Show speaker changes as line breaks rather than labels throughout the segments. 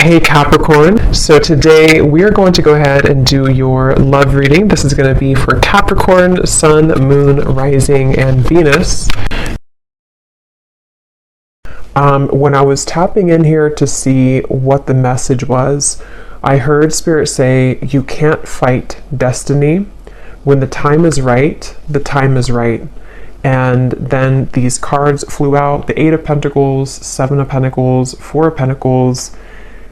Hey Capricorn, so today we are going to go ahead and do your love reading. This is going to be for Capricorn, Sun, Moon, Rising, and Venus. When I was tapping in here to see what the message was, I heard Spirit say, you can't fight destiny. When the time is right, the time is right. And then these cards flew out, the 8 of Pentacles, 7 of Pentacles, 4 of Pentacles,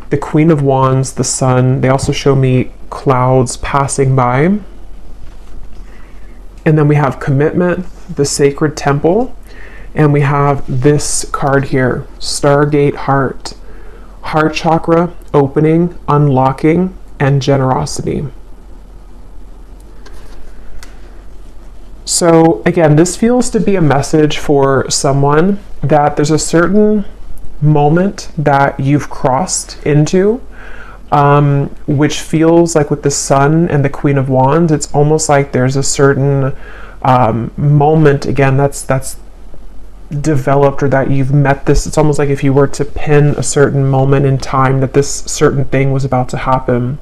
the Queen of Wands, the Sun. They also show me clouds passing by. And then we have commitment, the sacred temple. And we have this card here, Stargate Heart. Heart chakra, opening, unlocking, and generosity. So again, this feels to be a message for someone that there's a certain moment that you've crossed into, which feels like with the Sun and the Queen of Wands, it's almost like there's a certain moment again that's developed, or that you've met this. It's almost like if you were to pin a certain moment in time that this certain thing was about to happen,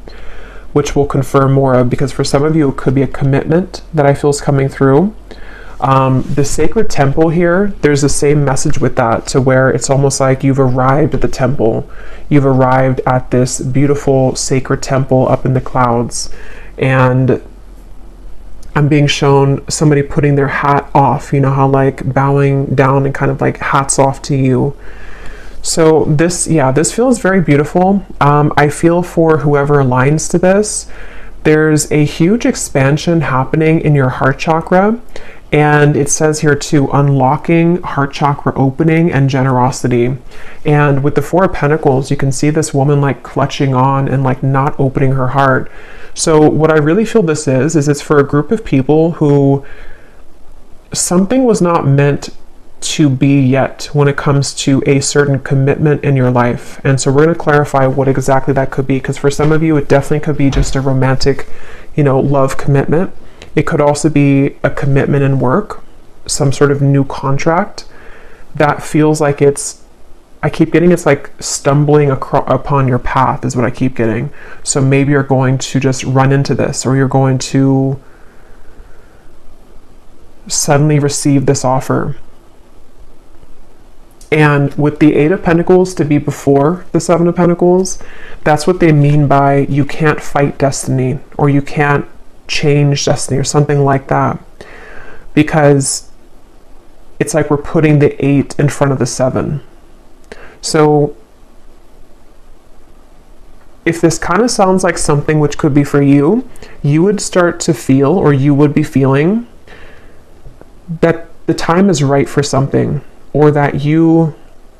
which we'll confirm more of, because for some of you it could be a commitment that I feel is coming through. The sacred temple here, there's the same message with that, to where it's almost like you've arrived at the temple. You've arrived at this beautiful sacred temple up in the clouds. And I'm being shown somebody putting their hat off, you know how like bowing down and kind of like hats off to you. So this feels very beautiful. I feel for whoever aligns to this, there's a huge expansion happening in your heart chakra. And it says here too, unlocking, heart chakra opening, and generosity. And with the 4 of Pentacles, you can see this woman like clutching on and like not opening her heart. So what I really feel this is it's for a group of people who something was not meant to be yet when it comes to a certain commitment in your life. And so we're going to clarify what exactly that could be, because for some of you, it definitely could be just a romantic, love commitment. It could also be a commitment in work, some sort of new contract that feels like I keep getting it's like stumbling upon your path is what I keep getting. So maybe you're going to just run into this, or you're going to suddenly receive this offer. And with the 8 of Pentacles to be before the 7 of Pentacles, that's what they mean by you can't fight destiny, or you can't change destiny, or something like that, because it's like we're putting the 8 in front of the 7. So if this kind of sounds like something which could be for you, you would start to feel, or you would be feeling, that the time is right for something, or that you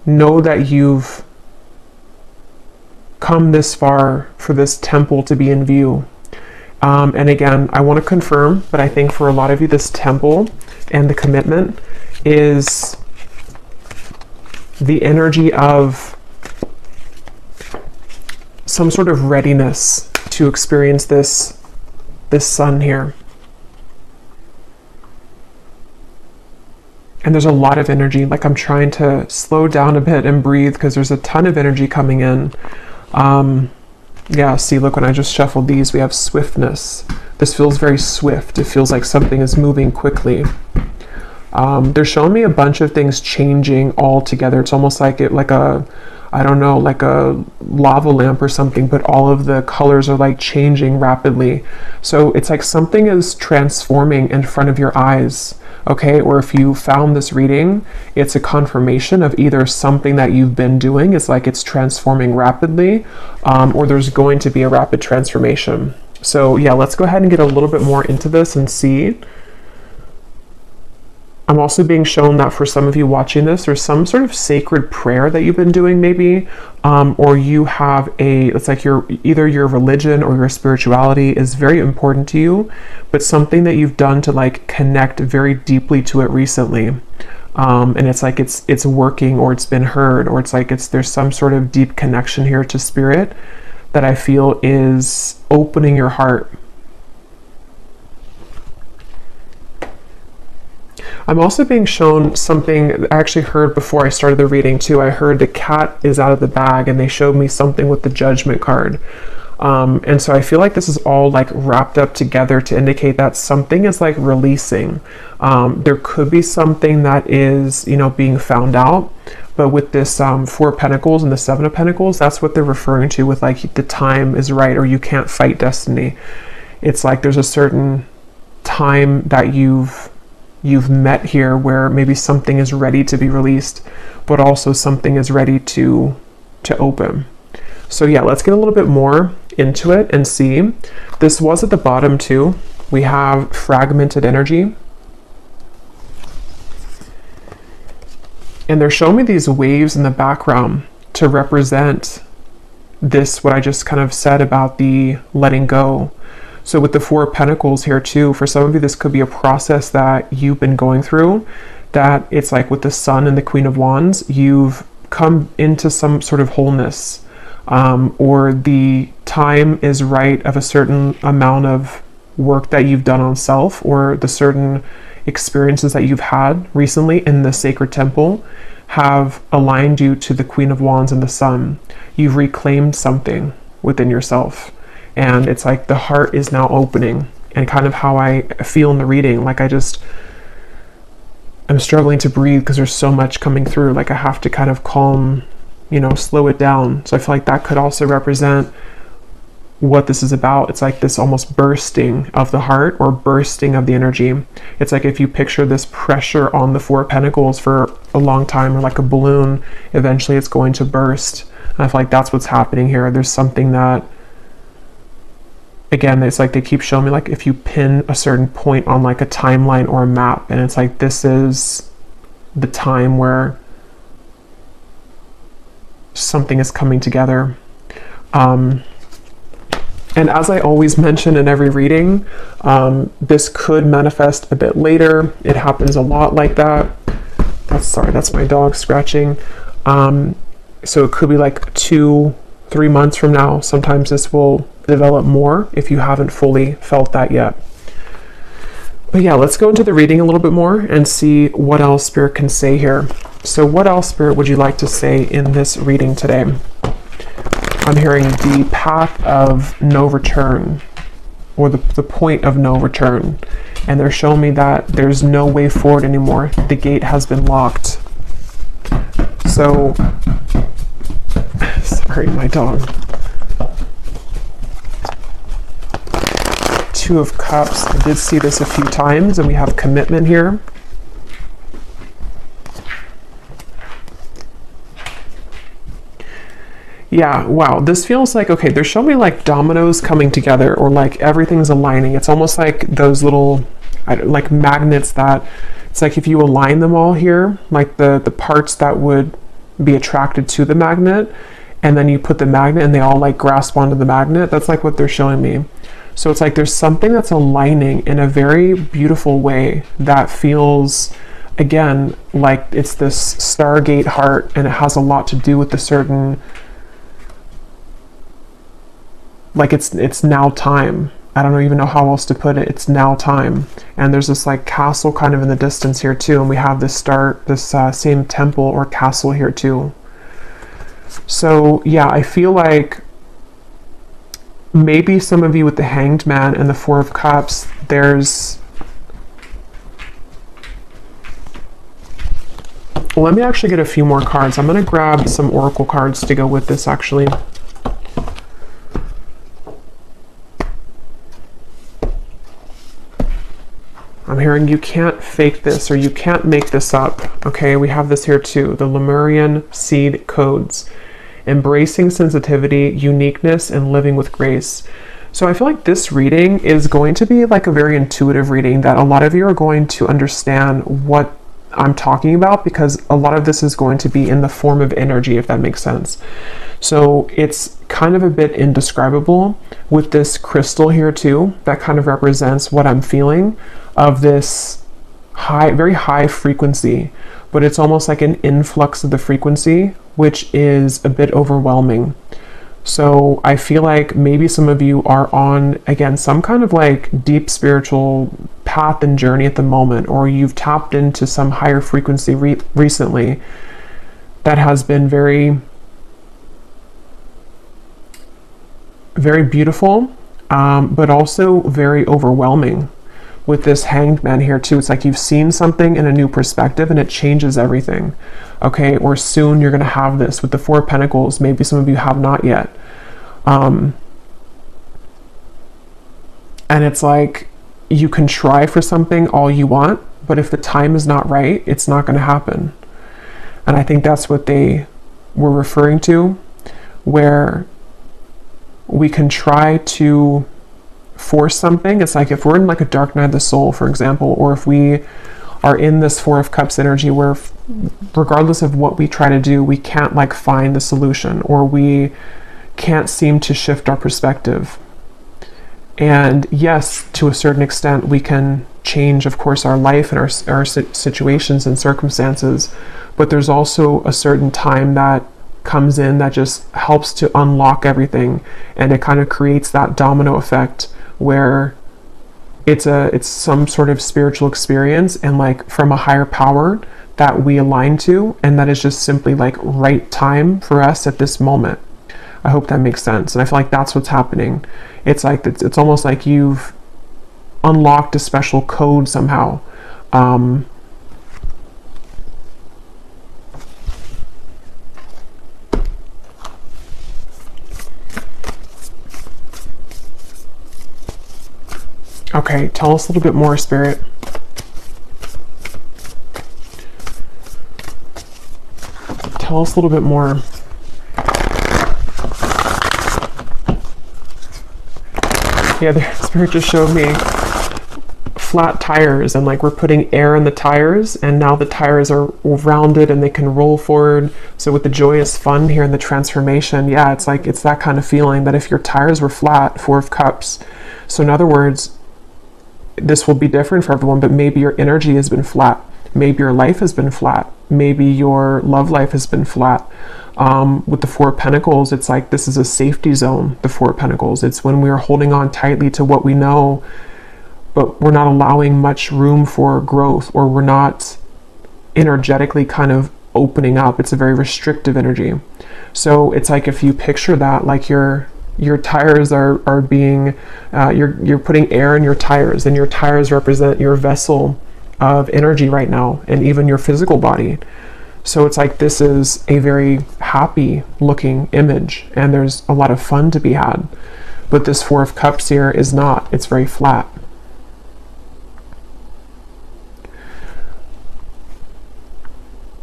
know that you've come this far for this temple to be in view. And again, I want to confirm, but I think for a lot of you, this temple and the commitment is the energy of some sort of readiness to experience this sun here. And there's a lot of energy. Like, I'm trying to slow down a bit and breathe, because there's a ton of energy coming in. Yeah, see, look, when I just shuffled these, we have swiftness. This feels very swift. It feels like something is moving quickly. They're showing me a bunch of things changing all together. It's almost like like a lava lamp or something, but all of the colors are like changing rapidly. So it's like something is transforming in front of your eyes. Okay, or if you found this reading, it's a confirmation of either something that you've been doing, it's like it's transforming rapidly, or there's going to be a rapid transformation. So yeah, let's go ahead and get a little bit more into this and see. I'm also being shown that for some of you watching this, there's some sort of sacred prayer that you've been doing maybe, or you have it's like either your religion or your spirituality is very important to you, but something that you've done to like connect very deeply to it recently. And it's like it's working, or it's been heard, or it's like there's some sort of deep connection here to spirit that I feel is opening your heart. I'm also being shown something I actually heard before I started the reading too. I heard the cat is out of the bag, and they showed me something with the Judgment card. And so I feel like this is all like wrapped up together to indicate that something is like releasing. There could be something that is, you know, being found out. But with this Four of Pentacles and the Seven of Pentacles, that's what they're referring to with like the time is right, or you can't fight destiny. It's like there's a certain time that you've met here where maybe something is ready to be released, but also something is ready to open. So yeah, let's get a little bit more into it and see. This was at the bottom too. We have fragmented energy. And they're showing me these waves in the background to represent this, what I just kind of said about the letting go. So with the Four of Pentacles here too, for some of you, this could be a process that you've been going through, that it's like with the Sun and the Queen of Wands, you've come into some sort of wholeness, or the time is right of a certain amount of work that you've done on self, or the certain experiences that you've had recently in the sacred temple have aligned you to the Queen of Wands and the Sun. You've reclaimed something within yourself, and it's like the heart is now opening. And kind of how I feel in the reading, like I'm struggling to breathe because there's so much coming through. Like I have to kind of calm, you know, slow it down. So I feel like that could also represent what this is about. It's like this almost bursting of the heart, or bursting of the energy. It's like if you picture this pressure on the Four of Pentacles for a long time, or like a balloon, eventually it's going to burst. And I feel like that's what's happening here. There's something that, again, it's like they keep showing me, like if you pin a certain point on like a timeline or a map, and it's like this is the time where something is coming together. And as I always mention in every reading, this could manifest a bit later. It happens a lot like that. That's my dog scratching. So it could be like 2-3 months from now. Sometimes this will develop more if you haven't fully felt that yet. But yeah, let's go into the reading a little bit more and see what else Spirit can say here. So what else, Spirit, would you like to say in this reading today? I'm hearing the path of no return, or the point of no return. And they're showing me that there's no way forward anymore. The gate has been locked. So, sorry, my dog. Two of Cups. I did see this a few times, and we have commitment here. Yeah, wow, this feels like, okay, they're showing me like dominoes coming together, or like everything's aligning. It's almost like those little, like magnets that, it's like if you align them all here, like the parts that would be attracted to the magnet, and then you put the magnet and they all like grasp onto the magnet. That's like what they're showing me. So it's like there's something that's aligning in a very beautiful way that feels, again, like it's this Stargate heart, and it has a lot to do with the certain, like it's now time. I don't even know how else to put it. It's now time. And there's this like castle kind of in the distance here too, and we have this same temple or castle here too. So yeah, I feel like maybe some of you with the Hanged Man and the Four of Cups, there's, well, let me actually get a few more cards. I'm going to grab some oracle cards to go with this actually. I'm hearing you can't fake this, or you can't make this up. Okay, we have this here too. The Lemurian seed codes. Embracing sensitivity, uniqueness, and living with grace. So I feel like this reading is going to be like a very intuitive reading, that a lot of you are going to understand what I'm talking about, because a lot of this is going to be in the form of energy, if that makes sense. So it's kind of a bit indescribable with this crystal here too, that kind of represents what I'm feeling of this high, very high frequency, but it's almost like an influx of the frequency, which is a bit overwhelming. So I feel like maybe some of you are on, again, some kind of like deep spiritual path and journey at the moment, or you've tapped into some higher frequency recently that has been very, very beautiful, but also very overwhelming. With this Hanged Man here too, it's like you've seen something in a new perspective and it changes everything. Okay, or soon you're going to have this with the Four of Pentacles. Maybe some of you have not yet. And it's like you can try for something all you want, but if the time is not right, it's not going to happen. And I think that's what they were referring to, where we can try to force something. It's like if we're in like a dark night of the soul, for example, or if we are in this Four of Cups energy where regardless of what we try to do, we can't like find the solution, or we can't seem to shift our perspective. And yes, to a certain extent, we can change, of course, our life and our situations and circumstances, but there's also a certain time that comes in that just helps to unlock everything, and it kind of creates that domino effect where it's some sort of spiritual experience and like from a higher power that we align to, and that is just simply like right time for us at this moment. I hope that makes sense. And I feel like that's what's happening. It's like it's almost like you've unlocked a special code somehow. Okay, tell us a little bit more, Spirit. Tell us a little bit more. Yeah, the Spirit just showed me flat tires, and like we're putting air in the tires, and now the tires are rounded and they can roll forward. So with the joyous fun here and the transformation, yeah, it's like it's that kind of feeling that if your tires were flat, Four of Cups. So in other words, this will be different for everyone, but maybe your energy has been flat. Maybe your life has been flat. Maybe your love life has been flat. With the Four of Pentacles, it's like this is a safety zone, the Four of Pentacles. It's when we are holding on tightly to what we know, but we're not allowing much room for growth, or we're not energetically kind of opening up. It's a very restrictive energy. So it's like if you picture that, like your tires are being, you're putting air in your tires, and your tires represent your vessel of energy right now, and even your physical body. So it's like this is a very happy looking image, and there's a lot of fun to be had. But this Four of Cups here is not. It's very flat.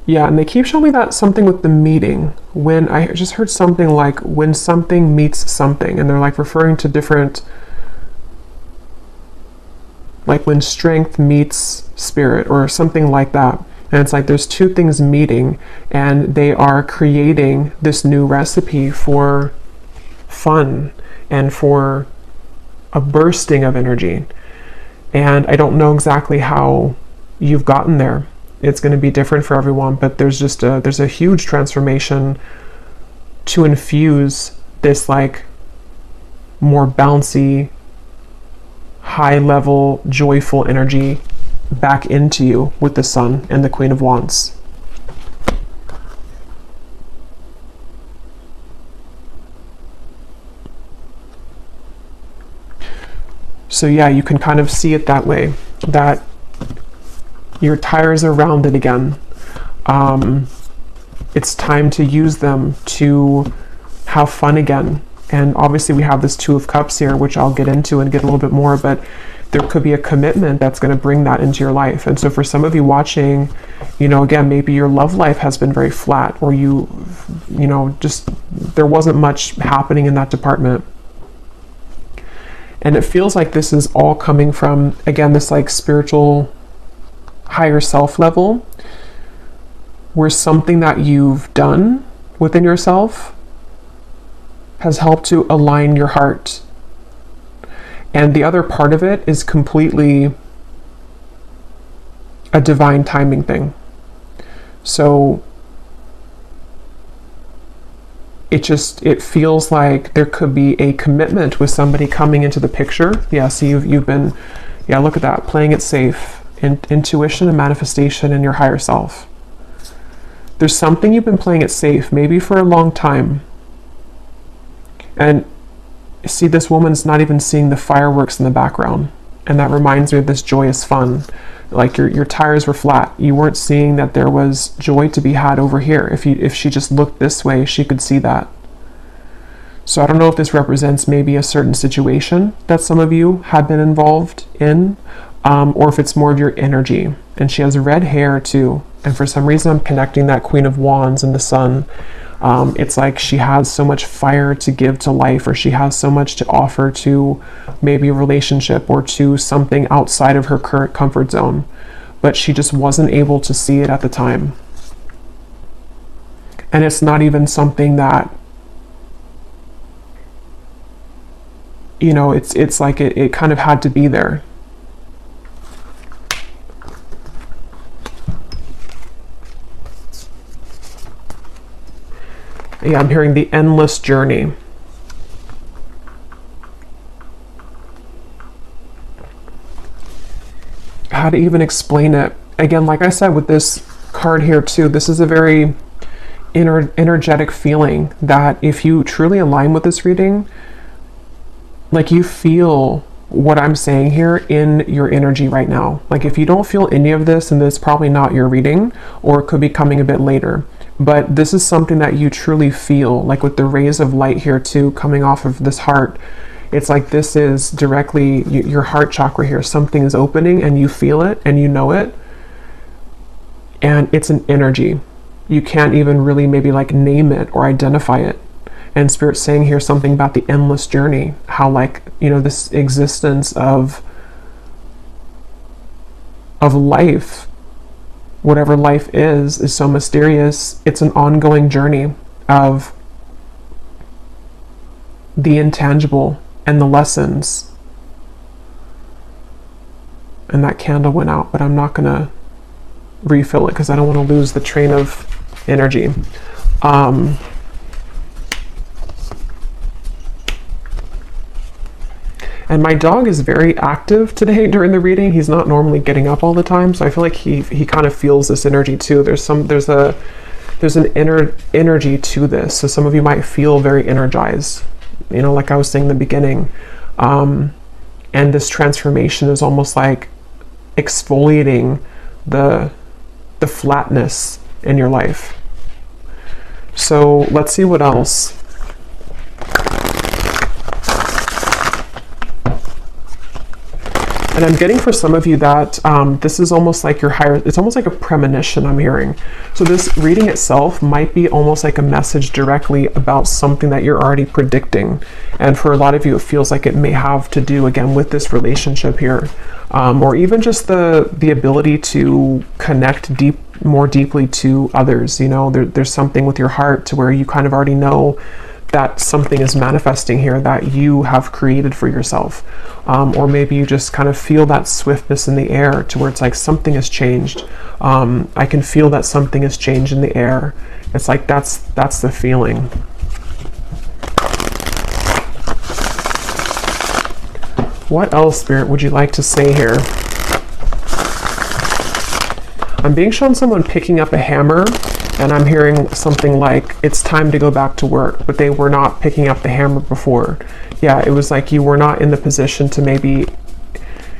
Yeah, and they keep showing me that something with the meeting. When I just heard something like when something meets something, and they're like referring to different, like when strength meets spirit or something like that. And it's like there's two things meeting, and they are creating this new recipe for fun and for a bursting of energy. And I don't know exactly how you've gotten there. It's going to be different for everyone, but there's a huge transformation to infuse this like more bouncy, high level, joyful energy back into you with the Sun and the Queen of Wands. So yeah, you can kind of see it that way, that your tires are rounded again. It's time to use them to have fun again. And obviously we have this Two of Cups here, which I'll get into and get a little bit more, but there could be a commitment that's going to bring that into your life. And so for some of you watching, you know, again, maybe your love life has been very flat, or you know, just there wasn't much happening in that department. And it feels like this is all coming from, again, this like spiritual higher self level, where something that you've done within yourself has helped to align your heart. And the other part of it is completely a divine timing thing. So it feels like there could be a commitment with somebody coming into the picture. Yeah, so you've been, yeah, look at that, playing it safe. Intuition and manifestation in your higher self. There's something you've been playing it safe, maybe for a long time. And see, this woman's not even seeing the fireworks in the background. And that reminds me of this joyous fun. Like your tires were flat. You weren't seeing that there was joy to be had over here. If she just looked this way, she could see that. So I don't know if this represents maybe a certain situation that some of you had been involved in, or if it's more of your energy. And she has red hair too. And for some reason, I'm connecting that Queen of Wands and the Sun. It's like she has so much fire to give to life, or she has so much to offer to maybe a relationship or to something outside of her current comfort zone. But she just wasn't able to see it at the time. And it's not even something that, you know, it's like it kind of had to be there. Yeah, I'm hearing the endless journey. How to even explain it? Again, like I said with this card here too, this is a very energetic feeling that if you truly align with this reading, like you feel what I'm saying here in your energy right now. Like if you don't feel any of this, then it's probably not your reading, or it could be coming a bit later. But this is something that you truly feel, like with the rays of light here too, coming off of this heart. It's like this is directly your heart chakra here. Something is opening and you feel it and you know it. And it's an energy. You can't even really maybe like name it or identify it. And Spirit's saying here something about the endless journey. How like, you know, this existence of life, whatever life is so mysterious. It's an ongoing journey of the intangible and the lessons. And that candle went out, but I'm not gonna refill it because I don't want to lose the train of energy. And my dog is very active today during the reading. He's not normally getting up all the time, so I feel like he kind of feels this energy too. There's an inner energy to this. So some of you might feel very energized, you know, like I was saying in the beginning. And this transformation is almost like exfoliating the flatness in your life. So let's see what else. And I'm getting for some of you that this is almost like your higher, it's almost like a premonition I'm hearing. So this reading itself might be almost like a message directly about something that you're already predicting. And for a lot of you, it feels like it may have to do again with this relationship here. Or even just the ability to connect more deeply to others. You know, there's something with your heart to where you kind of already know that something is manifesting here that you have created for yourself. Or maybe you just kind of feel that swiftness in the air to where it's like something has changed. I can feel that something has changed in the air. It's like that's the feeling. What else, Spirit, would you like to say here? I'm being shown someone picking up a hammer, and I'm hearing something like, it's time to go back to work, but they were not picking up the hammer before. Yeah, it was like you were not in the position to maybe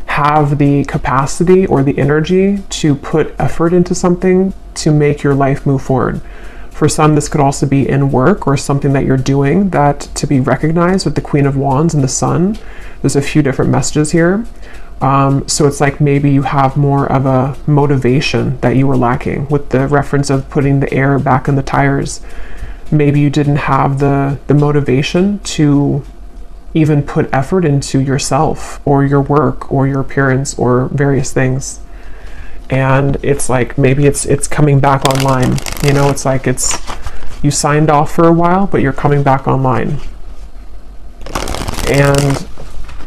have the capacity or the energy to put effort into something to make your life move forward. For some, this could also be in work or something that you're doing that to be recognized with the Queen of Wands and the Sun. There's a few different messages here. So it's like maybe you have more of a motivation that you were lacking with the reference of putting the air back in the tires. Maybe you didn't have the motivation to even put effort into yourself or your work or your appearance or various things. And it's like maybe it's coming back online. You know, it's like you signed off for a while, but you're coming back online. And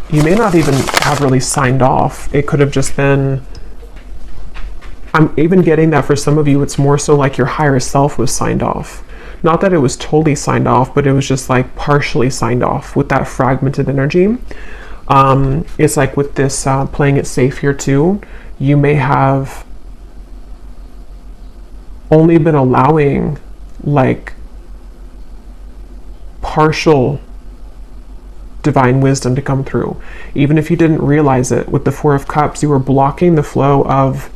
you may not even have really signed off. It could have just been, I'm even getting that for some of you, it's more so like your higher self was signed off. Not that it was totally signed off, but it was just like partially signed off with that fragmented energy. It's like with this playing it safe here too, you may have only been allowing like partial divine wisdom to come through. Even if you didn't realize it, with the Four of Cups, you were blocking the flow of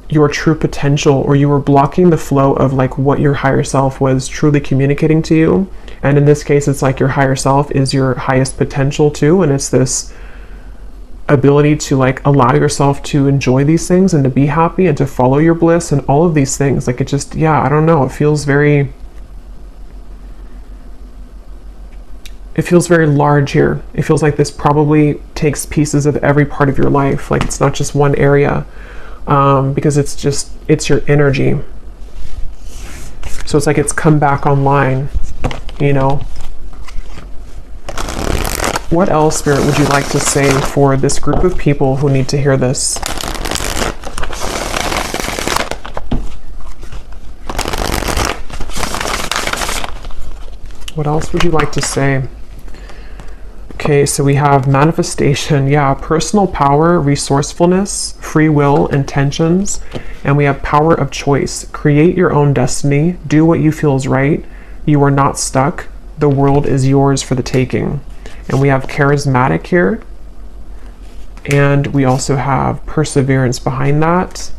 your true potential, or you were blocking the flow of like what your higher self was truly communicating to you. And in this case, it's like your higher self is your highest potential too, and it's this ability to like allow yourself to enjoy these things and to be happy and to follow your bliss and all of these things. Like it just, yeah, I don't know, it feels very large here. It feels like this probably takes pieces of every part of your life. Like it's not just one area, because it's your energy. So it's like it's come back online, you know. What else, Spirit, would you like to say for this group of people who need to hear this? What else would you like to say? Okay, so we have manifestation, yeah, personal power, resourcefulness, free will, intentions, and we have power of choice. Create your own destiny, do what you feel is right. You are not stuck. The world is yours for the taking. And we have charismatic here, and we also have perseverance behind that.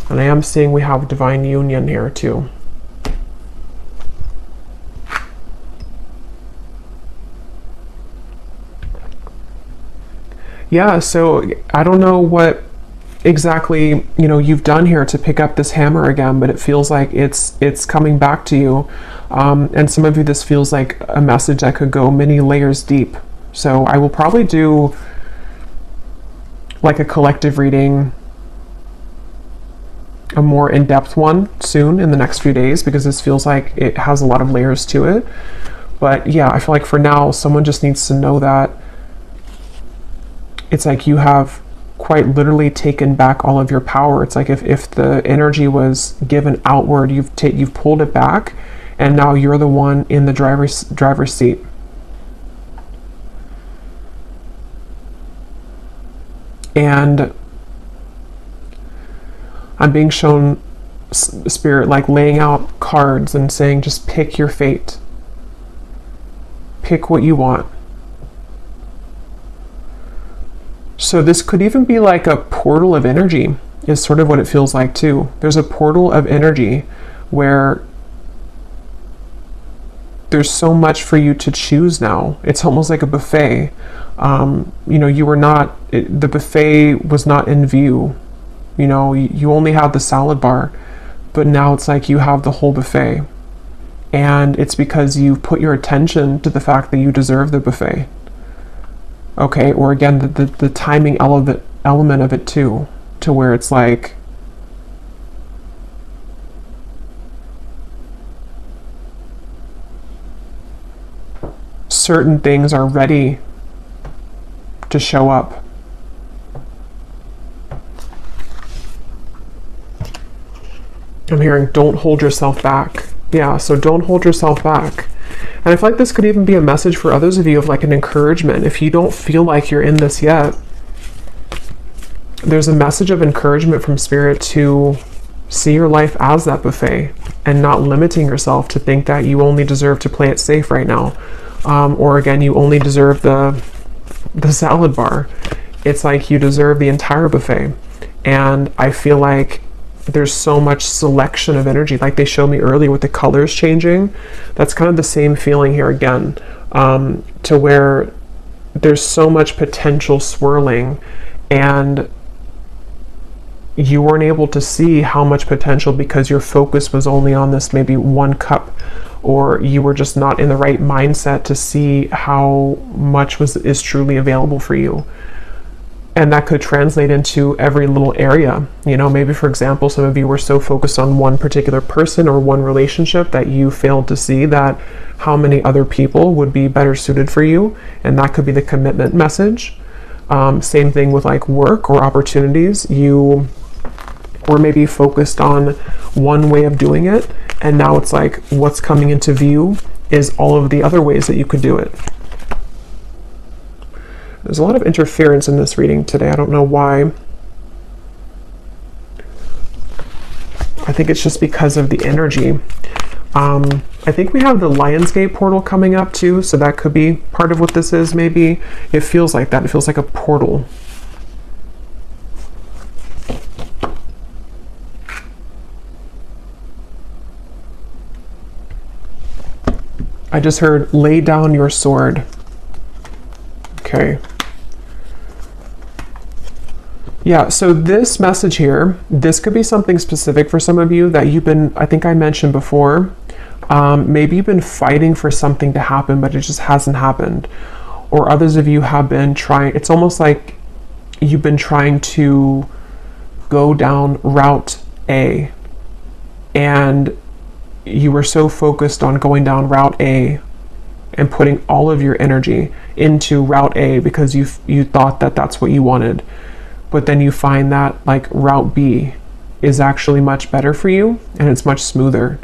And I am seeing we have divine union here too. Yeah, so I don't know what exactly, you know, you've done here to pick up this hammer again, but it feels like it's coming back to you. And some of you, this feels like a message that could go many layers deep. So I will probably do like a collective reading, a more in-depth one soon in the next few days, because this feels like it has a lot of layers to it. But yeah, I feel like for now, someone just needs to know that it's like you have quite literally taken back all of your power. It's like if the energy was given outward, you've pulled it back, and now you're the one in the driver's seat. And I'm being shown, Spirit, like laying out cards and saying, just pick your fate. Pick what you want. So this could even be like a portal of energy, is sort of what it feels like too. There's a portal of energy where there's so much for you to choose now. It's almost like a buffet. You know, you were not, the buffet was not in view. You know, you only had the salad bar, but now it's like you have the whole buffet. And it's because you've put your attention to the fact that you deserve the buffet. Okay, or again, the timing element of it too, to where it's like, certain things are ready to show up. I'm hearing, don't hold yourself back. Yeah, so don't hold yourself back. And I feel like this could even be a message for others of you of like an encouragement. If you don't feel like you're in this yet, there's a message of encouragement from Spirit to see your life as that buffet and not limiting yourself to think that you only deserve to play it safe right now. Or again, you only deserve the salad bar. It's like you deserve the entire buffet. And I feel like there's so much selection of energy, like they showed me earlier with the colors changing. That's kind of the same feeling here again, to where there's so much potential swirling, and you weren't able to see how much potential because your focus was only on this maybe one cup, or you were just not in the right mindset to see how much is truly available for you. And that could translate into every little area. You know, maybe for example, some of you were so focused on one particular person or one relationship that you failed to see that how many other people would be better suited for you. And that could be the commitment message. Same thing with like work or opportunities. You or maybe focused on one way of doing it, and now it's like what's coming into view is all of the other ways that you could do it. There's a lot of interference in this reading today. I don't know why. I think it's just because of the energy. I think we have the Lionsgate portal coming up too, so that could be part of what this is. Maybe it feels like that. It feels like a portal. I just heard lay down your sword. Okay. Yeah, so this message here, this could be something specific for some of you that you've been, I think I mentioned before, maybe you've been fighting for something to happen, but it just hasn't happened. Or others of you have been trying, it's almost like you've been trying to go down route A, and you were so focused on going down route A and putting all of your energy into route A because you thought that that's what you wanted. But then you find that like route B is actually much better for you and it's much smoother.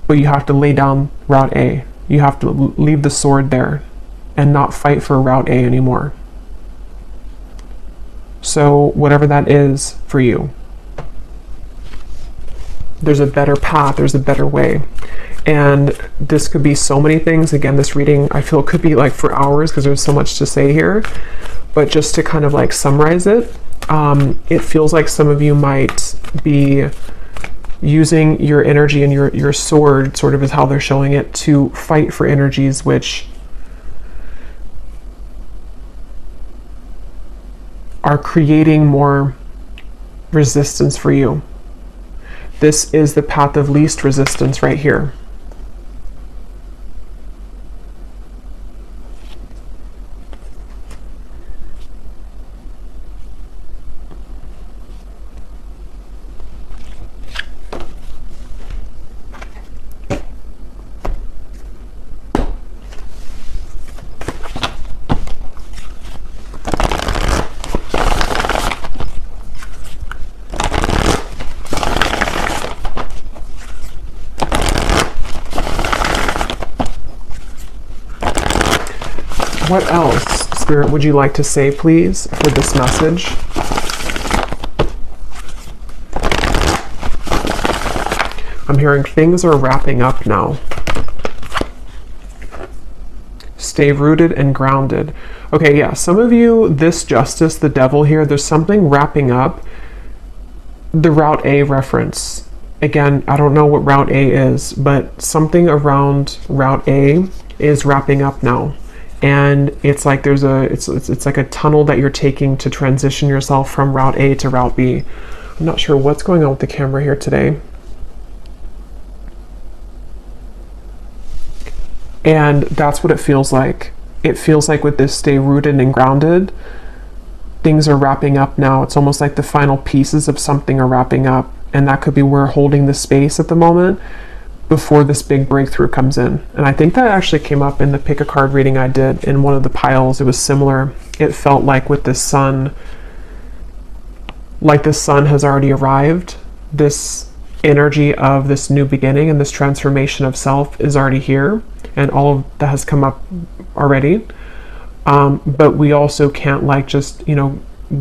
But you have to lay down route A. You have to leave the sword there and not fight for route A anymore. So whatever that is for you, there's a better path, there's a better way. And this could be so many things. Again, this reading, I feel, could be like for hours because there's so much to say here. But just to kind of like summarize it, it feels like some of you might be using your energy and your sword, sort of is how they're showing it, to fight for energies which are creating more resistance for you. This is the path of least resistance right here. What else, Spirit, would you like to say, please, for this message? I'm hearing things are wrapping up now. Stay rooted and grounded. Okay, yeah, some of you, this Justice, the Devil here, there's something wrapping up. The Route A reference. Again, I don't know what Route A is, but something around Route A is wrapping up now. And it's like there's it's like a tunnel that you're taking to transition yourself from route A to route B. I'm not sure what's going on with the camera here today. And that's what it feels like. It feels like with this stay rooted and grounded, things are wrapping up now. It's almost like the final pieces of something are wrapping up. And that could be we're holding the space at the moment before this big breakthrough comes in. And I think that actually came up in the pick a card reading I did in one of the piles. It was similar. It felt like with this sun, like the sun has already arrived. This energy of this new beginning and this transformation of self is already here, and all of that has come up already. But we also can't like just,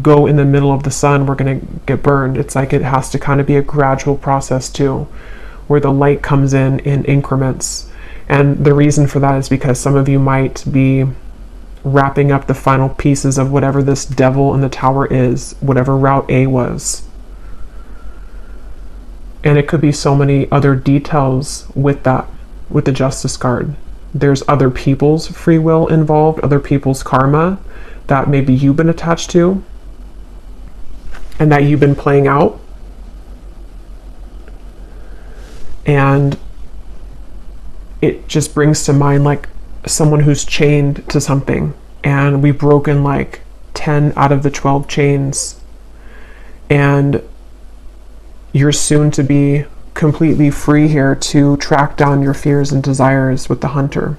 go in the middle of the sun, we're gonna get burned. It's like it has to kind of be a gradual process too, where the light comes in increments. And the reason for that is because some of you might be wrapping up the final pieces of whatever this devil in the tower is, whatever route A was. And it could be so many other details with that, with the Justice card. There's other people's free will involved, other people's karma that maybe you've been attached to and that you've been playing out. And it just brings to mind like someone who's chained to something, and we've broken like 10 out of the 12 chains, and you're soon to be completely free here to track down your fears and desires with the Hunter.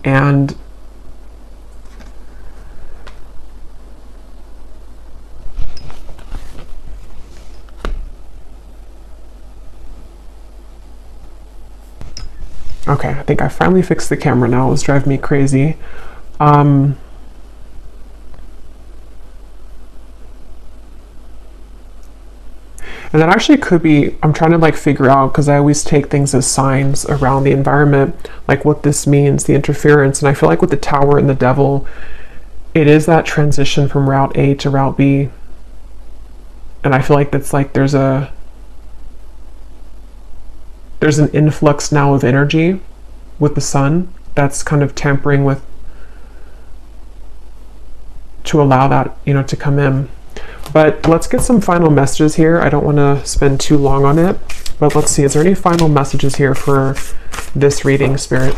And Okay, I think I finally fixed the camera now. It was driving me crazy. And that actually could be, I'm trying to like figure out, because I always take things as signs around the environment, like what this means, the interference. And I feel like with the Tower and the Devil, it is that transition from Route A to Route B. And I feel like that's like there's an influx now of energy with the Sun that's kind of tampering with, to allow that, you know, to come in. But let's get some final messages here. I don't want to spend too long on it, but let's see, is there any final messages here for this reading, Spirit?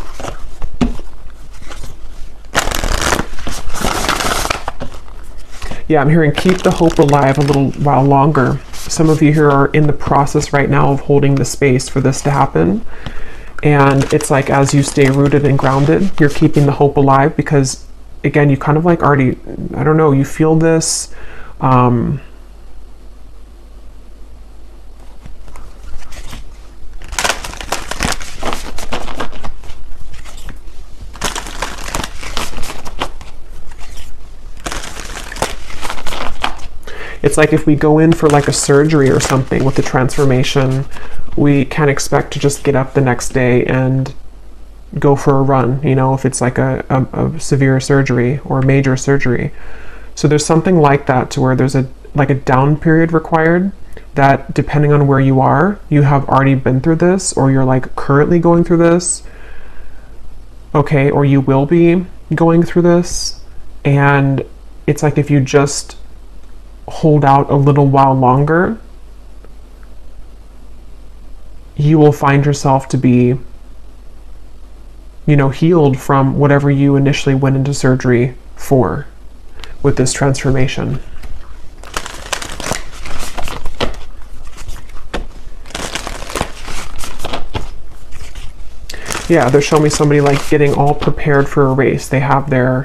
Yeah, I'm hearing keep the hope alive a little while longer. Some of you here are in the process right now of holding the space for this to happen. And it's like as you stay rooted and grounded, you're keeping the hope alive because, again, you kind of like already, I don't know, you feel this. It's like if we go in for like a surgery or something with the transformation, we can't expect to just get up the next day and go for a run, you know, if it's like a severe surgery or a major surgery. So there's something like that to where there's a down period required that, depending on where you are, you have already been through this, or you're like currently going through this, okay, or you will be going through this. And it's like if you just hold out a little while longer, you will find yourself to be, you know, healed from whatever you initially went into surgery for with this transformation. Yeah, they're showing me somebody like getting all prepared for a race. They have their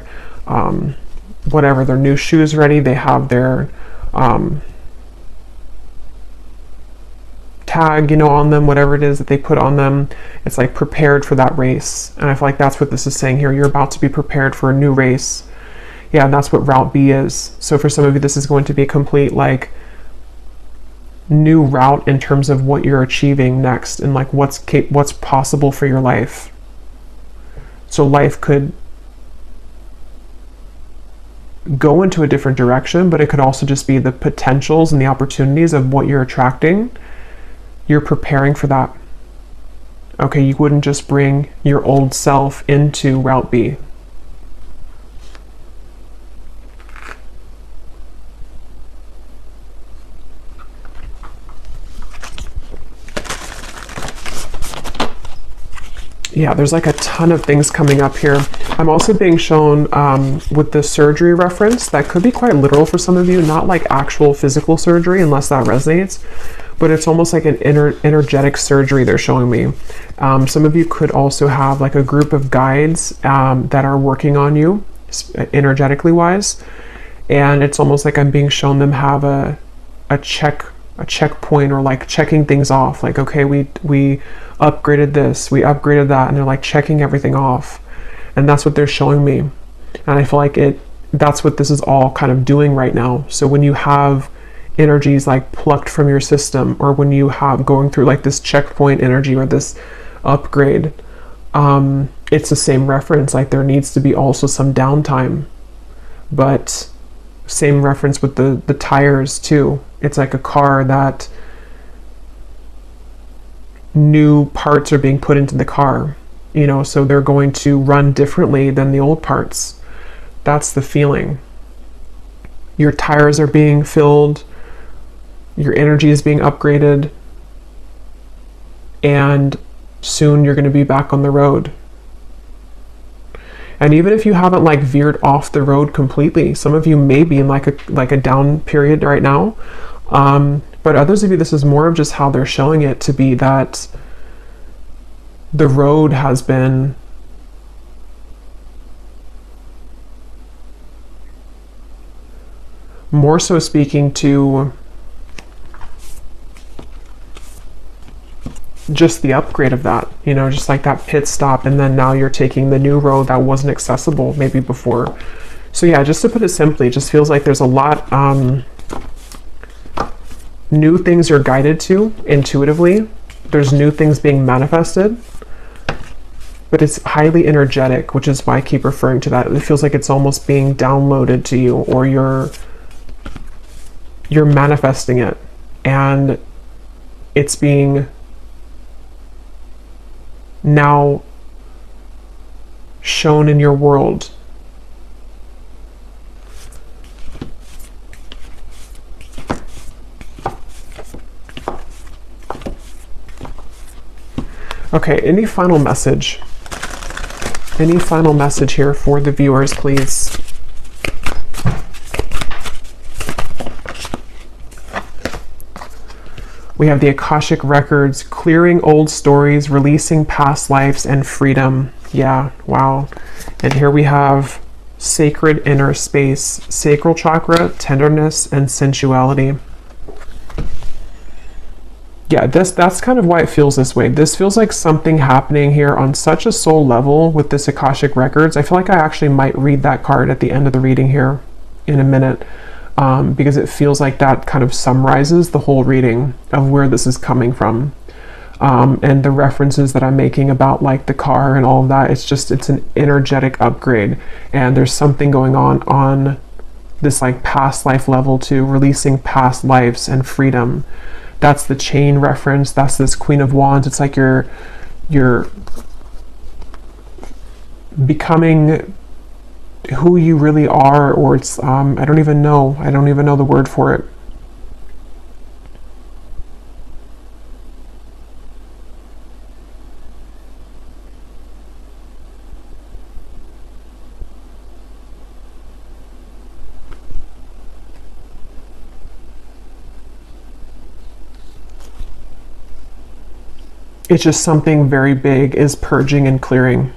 whatever, their new shoes ready. They have their tag, you know, on them, whatever it is that they put on them. It's like prepared for that race. And I feel like that's what this is saying here. You're about to be prepared for a new race. Yeah, and that's what Route B is. So for some of you, this is going to be a complete like new route in terms of what you're achieving next and like what's possible for your life. So life could go into a different direction, but it could also just be the potentials and the opportunities of what you're attracting. You're preparing for that. Okay, you wouldn't just bring your old self into Route B. Yeah, there's like a ton of things coming up here. I'm also being shown with the surgery reference, that could be quite literal for some of you, not like actual physical surgery unless that resonates, but it's almost like an energetic surgery they're showing me. Some of you could also have like a group of guides that are working on you energetically wise, and it's almost like I'm being shown them have a checkpoint, or like checking things off, like, okay, we upgraded this, we upgraded that, and they're like checking everything off. And that's what they're showing me. And I feel like that's what this is all kind of doing right now. So when you have energies like plucked from your system, or when you have going through like this checkpoint energy or this upgrade, it's the same reference, like there needs to be also some downtime. But same reference with the tires too. It's like a car that new parts are being put into the car, you know, so they're going to run differently than the old parts. That's the feeling. Your tires are being filled, your energy is being upgraded, and soon you're going to be back on the road. And even if you haven't like veered off the road completely, some of you may be in like a down period right now. But others of you, this is more of just how they're showing it to be, that the road has been more so speaking to just the upgrade of that, you know, just like that pit stop, and then now you're taking the new road that wasn't accessible maybe before. So yeah, just to put it simply, it just feels like there's a lot new things you're guided to intuitively. There's new things being manifested, but it's highly energetic, which is why I keep referring to that. It feels like it's almost being downloaded to you, or you're manifesting it, and it's being now shown in your world. Okay, any final message? Any final message here for the viewers, please? We have the Akashic Records, clearing old stories, releasing past lives, and freedom. Yeah, wow. And here we have sacred inner space, sacral chakra, tenderness, and sensuality. Yeah, that's kind of why it feels this way. This feels like something happening here on such a soul level with this Akashic Records. I feel like I actually might read that card at the end of the reading here in a minute. Because it feels like that kind of summarizes the whole reading of where this is coming from. And the references that I'm making about like the car and all of that, it's an energetic upgrade. And there's something going on this like past life level too, releasing past lives and freedom. That's the chain reference. That's this Queen of Wands. It's like you're becoming who you really are, or it's I don't even know the word for it. It's just something very big is purging and clearing,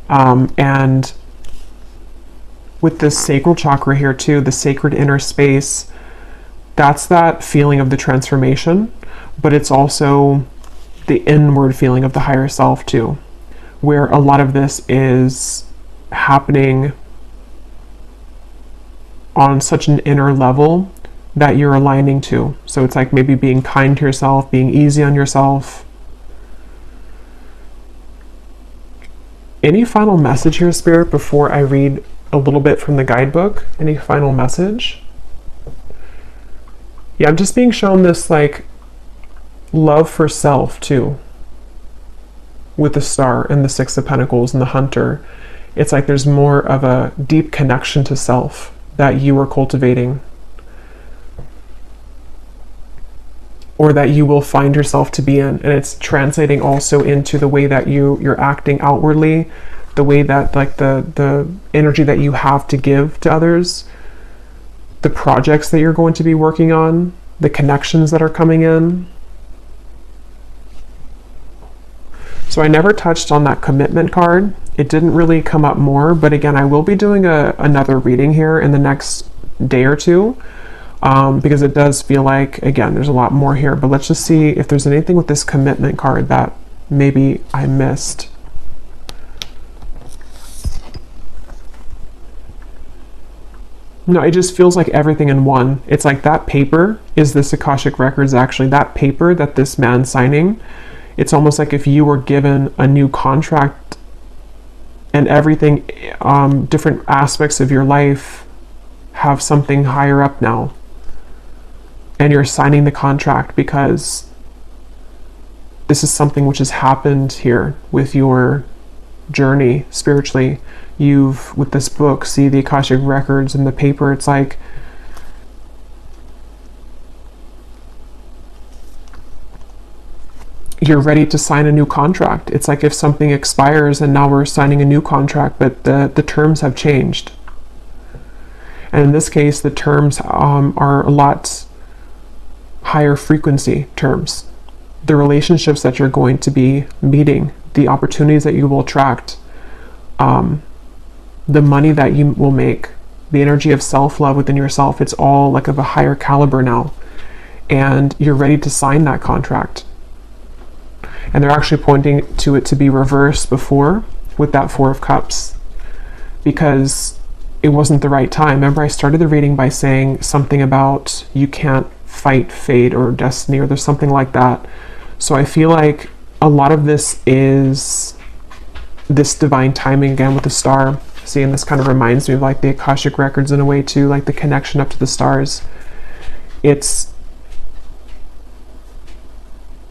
and with this sacral chakra here too, the sacred inner space, that's that feeling of the transformation, but it's also the inward feeling of the higher self too, where a lot of this is happening on such an inner level that you're aligning to. So it's like maybe being kind to yourself, being easy on yourself. Any final message here, Spirit, before I read a little bit from the guidebook? Any final message? Yeah, I'm just being shown this like love for self too, with the Star and the Six of Pentacles and the Hunter. It's like there's more of a deep connection to self that you are cultivating, or that you will find yourself to be in, and it's translating also into the way that you're acting outwardly, the way that like the energy that you have to give to others, the projects that you're going to be working on, the connections that are coming in. So I never touched on that commitment card. It didn't really come up more, but again, I will be doing another reading here in the next day or two. Because it does feel like, again, there's a lot more here, but let's just see if there's anything with this commitment card that maybe I missed. No, it just feels like everything in one. It's like that paper is this Akashic Records, actually. That paper that this man's signing, it's almost like if you were given a new contract and everything, different aspects of your life have something higher up now. And you're signing the contract because this is something which has happened here with your journey spiritually. You've, with this book, see the Akashic Records and the paper, it's like you're ready to sign a new contract. It's like if something expires and now we're signing a new contract, but the terms have changed. And in this case, the terms are a lot higher frequency terms. The relationships that you're going to be meeting, the opportunities that you will attract, the money that you will make, the energy of self-love within yourself, it's all like of a higher caliber now. And you're ready to sign that contract. And they're actually pointing to it to be reversed before with that Four of Cups, because it wasn't the right time. Remember, I started the reading by saying something about you can't fight fate or destiny, or there's something like that. So I feel like a lot of this is this divine timing again with the star. See, and this kind of reminds me of like the Akashic records in a way too, like the connection up to the stars. It's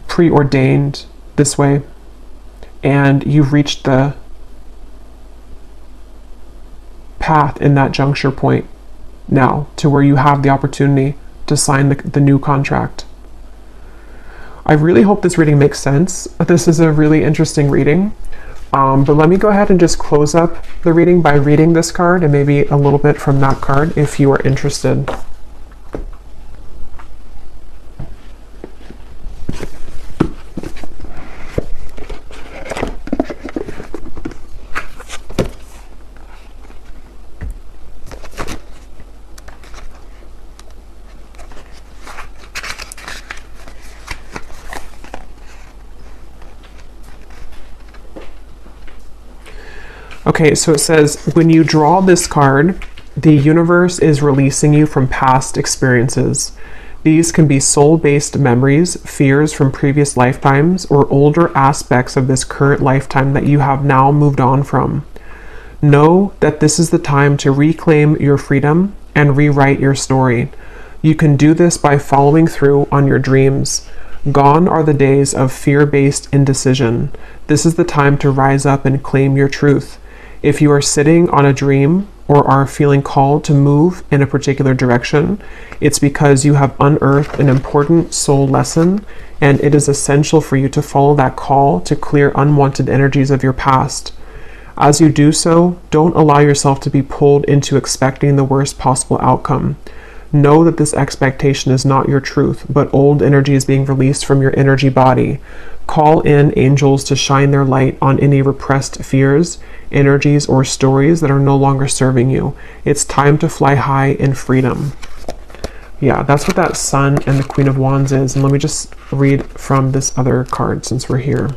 preordained this way, and you've reached the path in that juncture point now to where you have the opportunity to sign the new contract. I really hope this reading makes sense. This is a really interesting reading. But let me go ahead and just close up the reading by reading this card and maybe a little bit from that card if you are interested. Okay, so it says, when you draw this card, the universe is releasing you from past experiences. These can be soul-based memories, fears from previous lifetimes, or older aspects of this current lifetime that you have now moved on from. Know that this is the time to reclaim your freedom and rewrite your story. You can do this by following through on your dreams. Gone are the days of fear-based indecision. This is the time to rise up and claim your truth. If you are sitting on a dream or are feeling called to move in a particular direction, it's because you have unearthed an important soul lesson, and it is essential for you to follow that call to clear unwanted energies of your past. As you do so, don't allow yourself to be pulled into expecting the worst possible outcome. Know that this expectation is not your truth, but old energy is being released from your energy body. Call in angels to shine their light on any repressed fears, energies, or stories that are no longer serving you. It's time to fly high in freedom. Yeah, that's what that Sun and the Queen of Wands is. And let me just read from this other card since we're here.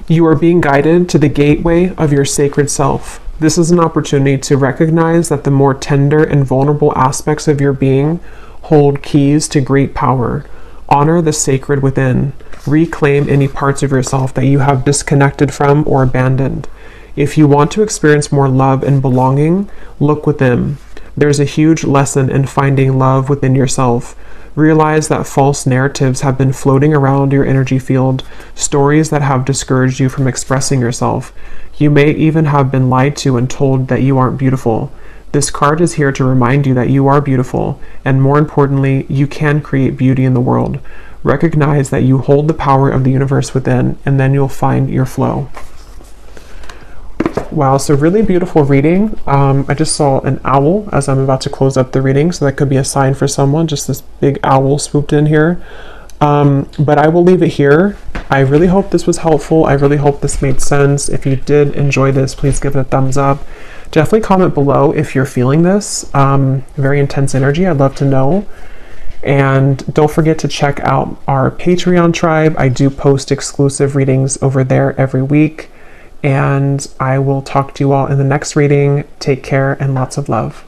You are being guided to the gateway of your sacred self. This is an opportunity to recognize that the more tender and vulnerable aspects of your being hold keys to great power. Honor the sacred within. Reclaim any parts of yourself that you have disconnected from or abandoned. If you want to experience more love and belonging, look within. There's a huge lesson in finding love within yourself. Realize that false narratives have been floating around your energy field, stories that have discouraged you from expressing yourself. You may even have been lied to and told that you aren't beautiful. This card is here to remind you that you are beautiful, and more importantly, you can create beauty in the world. Recognize that you hold the power of the universe within, and then you'll find your flow. Wow, so really beautiful reading. I just saw an owl as I'm about to close up the reading, so that could be a sign for someone, just this big owl swooped in here. But I will leave it here. I really hope this was helpful. I really hope this made sense. If you did enjoy this, please give it a thumbs up. Definitely comment below if you're feeling this. Very intense energy, I'd love to know. And don't forget to check out our Patreon tribe. I do post exclusive readings over there every week. And I will talk to you all in the next reading. Take care and lots of love.